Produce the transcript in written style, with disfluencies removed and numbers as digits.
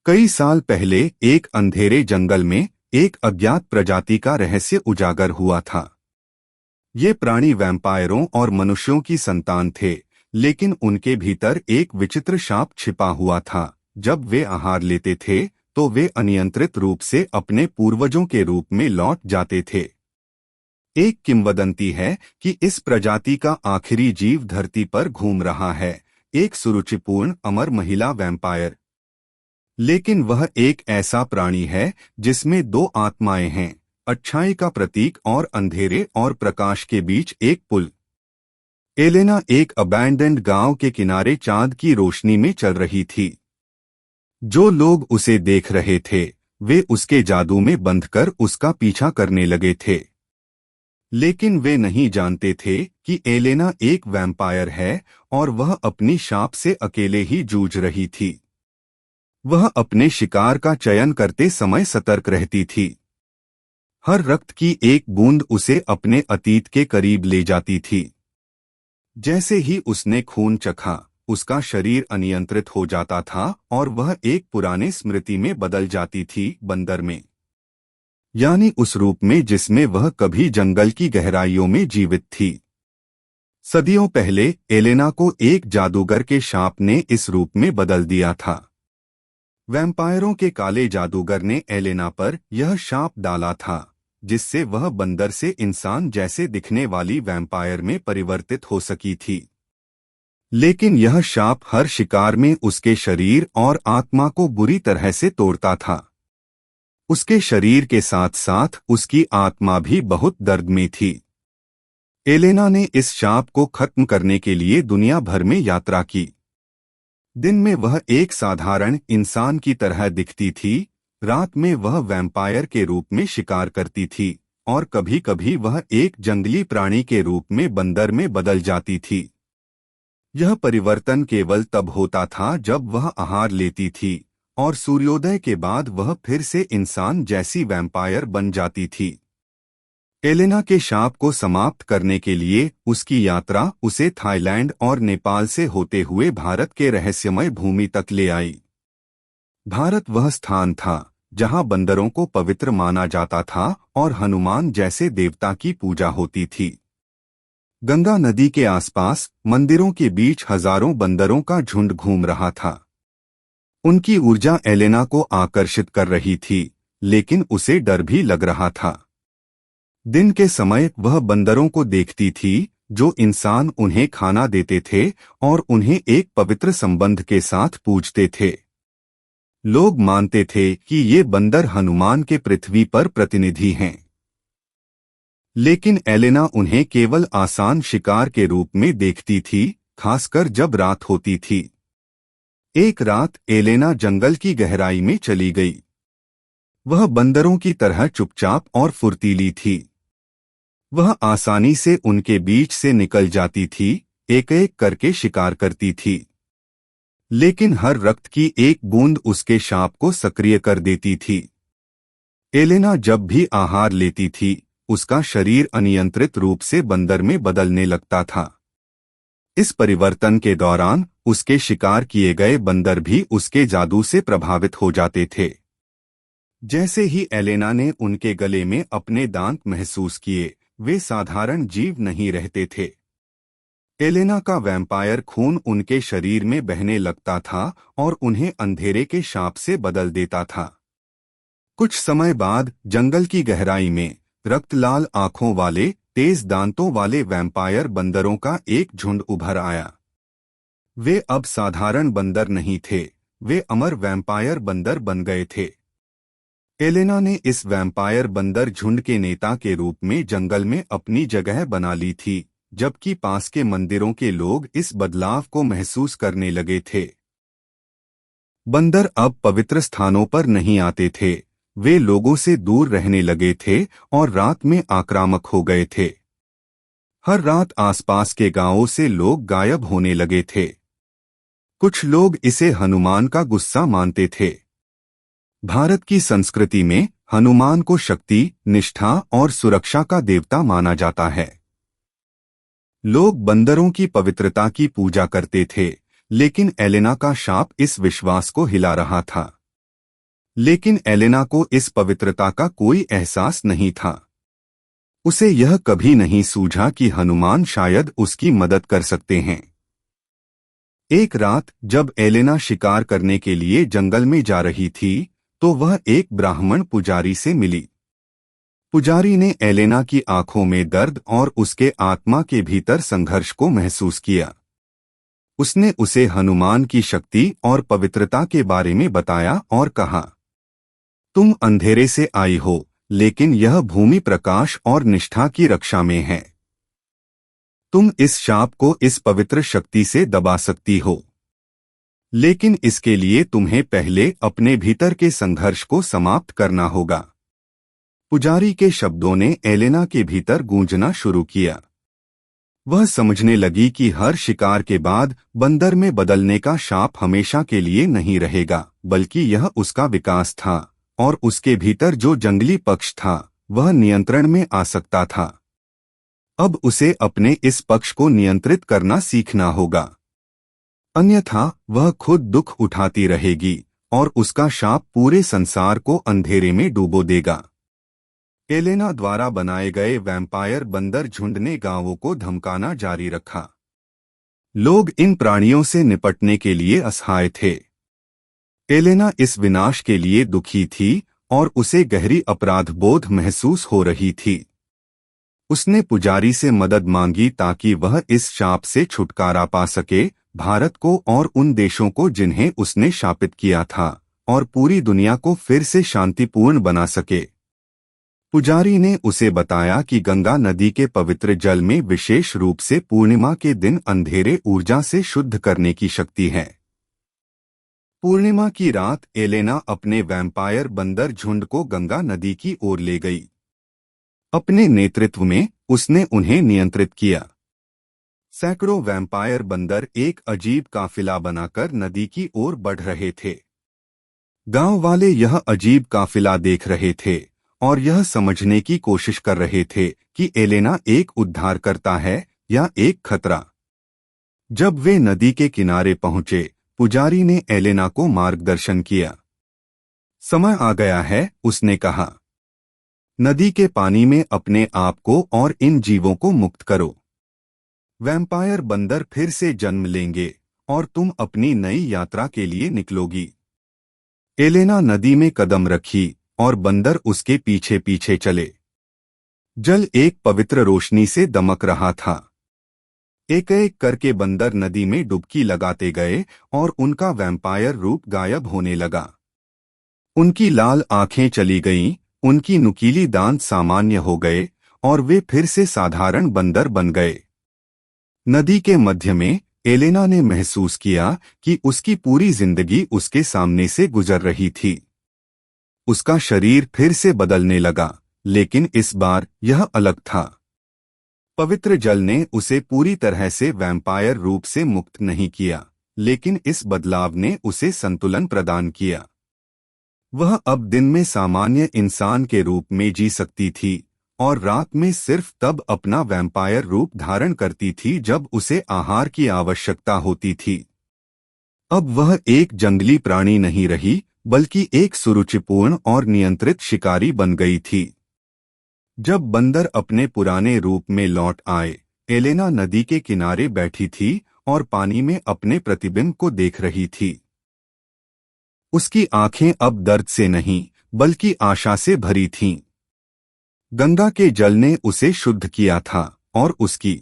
कई साल पहले एक अंधेरे जंगल में एक अज्ञात प्रजाति का रहस्य उजागर हुआ था। ये प्राणी वैम्पायरों और मनुष्यों की संतान थे, लेकिन उनके भीतर एक विचित्र शाप छिपा हुआ था। जब वे आहार लेते थे तो वे अनियंत्रित रूप से अपने पूर्वजों के रूप में लौट जाते थे। एक किंवदंती है कि इस प्रजाति का आखिरी जीव धरती पर घूम रहा है, एक सुरुचिपूर्ण अमर महिला वैम्पायर। लेकिन वह एक ऐसा प्राणी है जिसमें दो आत्माएं हैं, अच्छाई का प्रतीक और अंधेरे और प्रकाश के बीच एक पुल। एलेना एक अबैंडन्ड गांव के किनारे चांद की रोशनी में चल रही थी। जो लोग उसे देख रहे थे वे उसके जादू में बंधकर उसका पीछा करने लगे थे, लेकिन वे नहीं जानते थे कि एलेना एक वैम्पायर है और वह अपनी शाप से अकेले ही जूझ रही थी। वह अपने शिकार का चयन करते समय सतर्क रहती थी। हर रक्त की एक बूंद उसे अपने अतीत के करीब ले जाती थी। जैसे ही उसने खून चखा, उसका शरीर अनियंत्रित हो जाता था और वह एक पुराने स्मृति में बदल जाती थी, बंदर में, यानी उस रूप में जिसमें वह कभी जंगल की गहराइयों में जीवित थी। सदियों पहले एलेना को एक जादूगर के शाप ने इस रूप में बदल दिया था। वैम्पायरों के काले जादूगर ने एलेना पर यह शाप डाला था, जिससे वह बंदर से इंसान जैसे दिखने वाली वैम्पायर में परिवर्तित हो सकी थी। लेकिन यह शाप हर शिकार में उसके शरीर और आत्मा को बुरी तरह से तोड़ता था। उसके शरीर के साथ साथ उसकी आत्मा भी बहुत दर्द में थी। एलेना ने इस शाप को खत्म करने के लिए दुनिया भर में यात्रा की। दिन में वह एक साधारण इंसान की तरह दिखती थी, रात में वह वैम्पायर के रूप में शिकार करती थी और कभी-कभी वह एक जंगली प्राणी के रूप में बंदर में बदल जाती थी। यह परिवर्तन केवल तब होता था जब वह आहार लेती थी और सूर्योदय के बाद वह फिर से इंसान जैसी वैम्पायर बन जाती थी। एलेना के शाप को समाप्त करने के लिए उसकी यात्रा उसे थाईलैंड और नेपाल से होते हुए भारत के रहस्यमय भूमि तक ले आई। भारत वह स्थान था जहां बंदरों को पवित्र माना जाता था और हनुमान जैसे देवता की पूजा होती थी। गंगा नदी के आसपास मंदिरों के बीच हजारों बंदरों का झुंड घूम रहा था। उनकी ऊर्जा एलेना को आकर्षित कर रही थी, लेकिन उसे डर भी लग रहा था। दिन के समय वह बंदरों को देखती थी जो इंसान उन्हें खाना देते थे और उन्हें एक पवित्र संबंध के साथ पूजते थे। लोग मानते थे कि ये बंदर हनुमान के पृथ्वी पर प्रतिनिधि हैं। लेकिन एलेना उन्हें केवल आसान शिकार के रूप में देखती थी, खासकर जब रात होती थी। एक रात एलेना जंगल की गहराई में चली गई। वह बंदरों की तरह चुपचाप और फुर्तीली थी। वह आसानी से उनके बीच से निकल जाती थी, एक एक करके शिकार करती थी। लेकिन हर रक्त की एक बूंद उसके शाप को सक्रिय कर देती थी। एलेना जब भी आहार लेती थी, उसका शरीर अनियंत्रित रूप से बंदर में बदलने लगता था। इस परिवर्तन के दौरान उसके शिकार किए गए बंदर भी उसके जादू से प्रभावित हो जाते थे। जैसे ही एलेना ने उनके गले में अपने दांत महसूस किए, वे साधारण जीव नहीं रहते थे। एलेना का वैम्पायर खून उनके शरीर में बहने लगता था और उन्हें अंधेरे के शाप से बदल देता था। कुछ समय बाद जंगल की गहराई में रक्तलाल आंखों वाले, तेज दांतों वाले वैम्पायर बंदरों का एक झुंड उभर आया। वे अब साधारण बंदर नहीं थे, वे अमर वैम्पायर बंदर बन गए थे। एलेना ने इस वैम्पायर बंदर झुंड के नेता के रूप में जंगल में अपनी जगह बना ली थी, जबकि पास के मंदिरों के लोग इस बदलाव को महसूस करने लगे थे। बंदर अब पवित्र स्थानों पर नहीं आते थे, वे लोगों से दूर रहने लगे थे और रात में आक्रामक हो गए थे। हर रात आसपास के गांवों से लोग गायब होने लगे थे। कुछ लोग इसे हनुमान का गुस्सा मानते थे। भारत की संस्कृति में हनुमान को शक्ति, निष्ठा और सुरक्षा का देवता माना जाता है। लोग बंदरों की पवित्रता की पूजा करते थे, लेकिन एलेना का शाप इस विश्वास को हिला रहा था। लेकिन एलेना को इस पवित्रता का कोई एहसास नहीं था। उसे यह कभी नहीं सूझा कि हनुमान शायद उसकी मदद कर सकते हैं। एक रात जब एलेना शिकार करने के लिए जंगल में जा रही थी तो वह एक ब्राह्मण पुजारी से मिली। पुजारी ने एलेना की आंखों में दर्द और उसके आत्मा के भीतर संघर्ष को महसूस किया। उसने उसे हनुमान की शक्ति और पवित्रता के बारे में बताया और कहा, तुम अंधेरे से आई हो, लेकिन यह भूमि प्रकाश और निष्ठा की रक्षा में है। तुम इस शाप को इस पवित्र शक्ति से दबा सकती हो, लेकिन इसके लिए तुम्हें पहले अपने भीतर के संघर्ष को समाप्त करना होगा। पुजारी के शब्दों ने एलेना के भीतर गूंजना शुरू किया। वह समझने लगी कि हर शिकार के बाद बंदर में बदलने का शाप हमेशा के लिए नहीं रहेगा, बल्कि यह उसका विकास था और उसके भीतर जो जंगली पक्ष था वह नियंत्रण में आ सकता था। अब उसे अपने इस पक्ष को नियंत्रित करना सीखना होगा, अन्यथा वह खुद दुख उठाती रहेगी और उसका शाप पूरे संसार को अंधेरे में डुबो देगा। एलेना द्वारा बनाए गए वैम्पायर बंदर झुंड ने गांवों को धमकाना जारी रखा। लोग इन प्राणियों से निपटने के लिए असहाय थे। एलेना इस विनाश के लिए दुखी थी और उसे गहरी अपराध बोध महसूस हो रही थी। उसने पुजारी से मदद मांगी ताकि वह इस शाप से छुटकारा पा सके, भारत को और उन देशों को जिन्हें उसने शापित किया था, और पूरी दुनिया को फिर से शांतिपूर्ण बना सके। पुजारी ने उसे बताया कि गंगा नदी के पवित्र जल में विशेष रूप से पूर्णिमा के दिन अंधेरे ऊर्जा से शुद्ध करने की शक्ति है। पूर्णिमा की रात एलेना अपने वैम्पायर बंदर झुंड को गंगा नदी की ओर ले गई। अपने नेतृत्व में उसने उन्हें नियंत्रित किया। सैकड़ों वैम्पायर बंदर एक अजीब काफिला बनाकर नदी की ओर बढ़ रहे थे। गांव वाले यह अजीब काफिला देख रहे थे और यह समझने की कोशिश कर रहे थे कि एलेना एक उद्धारकर्ता है या एक खतरा। जब वे नदी के किनारे पहुंचे, पुजारी ने एलेना को मार्गदर्शन किया। समय आ गया है, उसने कहा। नदी के पानी में अपने आप को और इन जीवों को मुक्त करो। वैम्पायर बंदर फिर से जन्म लेंगे और तुम अपनी नई यात्रा के लिए निकलोगी। एलेना नदी में कदम रखी और बंदर उसके पीछे पीछे चले। जल एक पवित्र रोशनी से दमक रहा था। एक एक करके बंदर नदी में डुबकी लगाते गए और उनका वैम्पायर रूप गायब होने लगा। उनकी लाल आंखें चली गईं, उनकी नुकीली दांत सामान्य हो गए और वे फिर से साधारण बंदर बन गए। नदी के मध्य में एलेना ने महसूस किया कि उसकी पूरी जिंदगी उसके सामने से गुजर रही थी। उसका शरीर फिर से बदलने लगा, लेकिन इस बार यह अलग था। पवित्र जल ने उसे पूरी तरह से वैम्पायर रूप से मुक्त नहीं किया, लेकिन इस बदलाव ने उसे संतुलन प्रदान किया। वह अब दिन में सामान्य इंसान के रूप में जी सकती थी और रात में सिर्फ तब अपना वैम्पायर रूप धारण करती थी जब उसे आहार की आवश्यकता होती थी। अब वह एक जंगली प्राणी नहीं रही, बल्कि एक सुरुचिपूर्ण और नियंत्रित शिकारी बन गई थी। जब बंदर अपने पुराने रूप में लौट आए, एलेना नदी के किनारे बैठी थी और पानी में अपने प्रतिबिंब को देख रही थी। उसकी आंखें अब दर्द से नहीं, बल्कि आशा से भरी थीं। गंगा के जल ने उसे शुद्ध किया था और उसकी